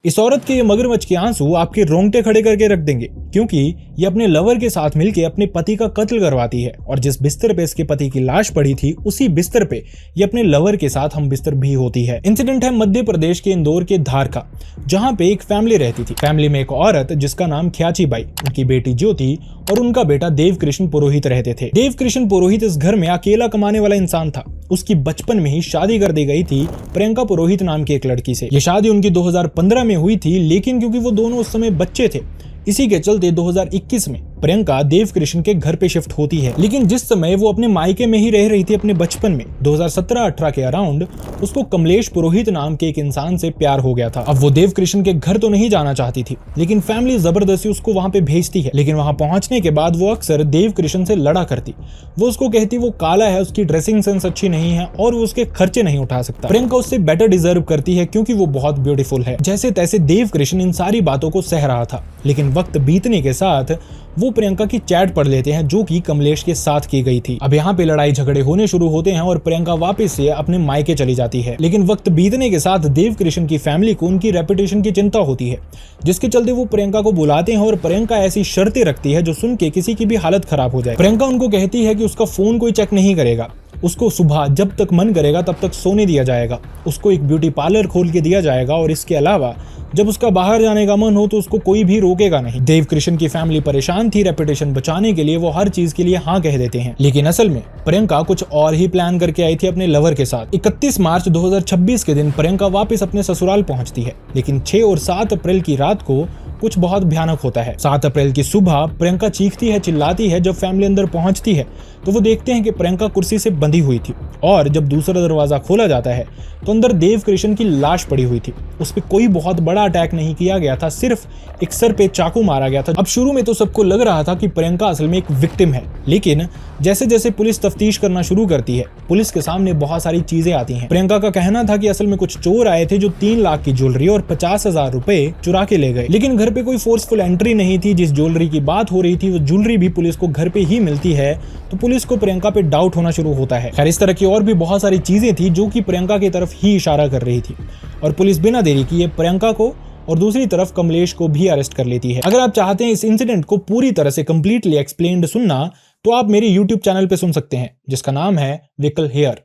इस औरत के ये मगरमच्छ के आंसू आपके रोंगटे खड़े करके रख देंगे, क्योंकि ये अपने लवर के साथ मिलकर अपने पति का कत्ल करवाती है और जिस बिस्तर पे इसके पति की लाश पड़ी थी उसी बिस्तर पे ये अपने लवर के साथ हम बिस्तर भी होती है। इंसिडेंट है मध्य प्रदेश के इंदौर के धार का, जहां पे एक फैमिली रहती थी। फैमिली में एक औरत जिसका नाम ख्याची बाई, उनकी बेटी ज्योति और उनका बेटा देव कृष्ण पुरोहित रहते थे। देव कृष्ण पुरोहित इस घर में अकेला कमाने वाला इंसान था। उसकी बचपन में ही शादी कर दी गई थी प्रियंका पुरोहित नाम की एक लड़की से। यह शादी उनकी 2015 में हुई थी, लेकिन क्योंकि वो दोनों उस समय बच्चे थे, इसी के चलते 2021 में प्रियंका देव कृष्ण के घर पे शिफ्ट होती है। लेकिन जिस समय वो अपने मायके में ही रह रही थी अपने बचपन में 2017-18 के अराउंड, उसको कमलेश पुरोहित नाम के एक इंसान से प्यार हो गया था। अब वो देव कृष्ण के घर तो नहीं जाना चाहती थी, लेकिन फैमिली जबरदस्ती उसको वहां पे भेजती है। लेकिन वहां पहुंचने के बाद वो अक्सर देव कृष्ण से लड़ा करती। वो उसको कहती वो काला है, उसकी ड्रेसिंग सेंस अच्छी नहीं है और वो उसके खर्चे नहीं उठा सकता। प्रियंका उससे बेटर डिजर्व करती है क्योंकि वो बहुत ब्यूटीफुल है। जैसे तैसे देव कृष्ण इन सारी बातों को सह रहा था, लेकिन वक्त बीतने के साथ वो प्रियंका की चैट पढ़ लेते हैं जो कि कमलेश के साथ की गई थी। अब यहाँ पे लड़ाई झगड़े होने शुरू होते हैं और प्रियंका वापस से अपने मायके चली जाती है। लेकिन वक्त बीतने के साथ देव कृष्ण की फैमिली को उनकी रेपुटेशन की चिंता होती है, जिसके चलते वो प्रियंका को बुलाते हैं और प्रियंका ऐसी शर्तें रखती है जो सुन के किसी की भी हालत खराब हो जाए। प्रियंका उनको कहती है कि उसका फोन कोई चेक नहीं करेगा, उसको सुबह जब तक मन करेगा तब तक सोने दिया जाएगा, उसको एक ब्यूटी पार्लर खोल के दिया जाएगा और इसके अलावा जब उसका बाहर जाने का मन हो तो उसको कोई भी रोकेगा नहीं। देव कृष्ण की फैमिली परेशान थी, रेपुटेशन बचाने के लिए वो हर चीज के लिए हाँ कह देते हैं। लेकिन असल में प्रियंका कुछ और ही प्लान करके आई थी अपने लवर के साथ। 31 मार्च 2026 के दिन प्रियंका वापस अपने ससुराल पहुंचती है, लेकिन 6 और 7 अप्रैल की रात को कुछ बहुत भयानक होता है। 7 अप्रैल की सुबह प्रियंका चीखती है, चिल्लाती है। जब फैमिली अंदर पहुंचती है तो वो देखते हैं कि प्रियंका कुर्सी से बंधी हुई थी और जब दूसरा दरवाजा खोला जाता है तो अंदर देव कृष्ण की लाश पड़ी हुई थी। उस पर कोई बहुत बड़ा अटैक नहीं किया गया था, सिर्फ एक सर पे चाकू मारा गया था। अब शुरू में तो सबको लग रहा था कि प्रियंका असल में एक विक्टिम है, लेकिन जैसे जैसे पुलिस तफ्तीश करना शुरू करती है, पुलिस के सामने बहुत सारी चीजें आती हैं। प्रियंका का कहना था कि असल में कुछ चोर आए थे जो 3 लाख की ज्वेलरी और 50,000 रुपए चुरा के ले गए। लेकिन घर पे कोई फोर्सफुल एंट्री नहीं थी। जिस ज्वेलरी की बात हो रही थी वो ज्वेलरी भी पुलिस को घर पे ही मिलती है, तो पुलिस को प्रियंका पे डाउट होना शुरू होता है। खैर, इस तरह की और भी बहुत सारी चीजें थी जो कि प्रियंका की तरफ ही इशारा कर रही थी और पुलिस बिना देरी किए प्रियंका को और दूसरी तरफ कमलेश को भी अरेस्ट कर लेती है। अगर आप चाहते हैं इस इंसिडेंट को पूरी तरह से कंप्लीटली एक्सप्लेन्ड सुनना, तो आप मेरे YouTube चैनल पे सुन सकते हैं, जिसका नाम है विकल हेयर।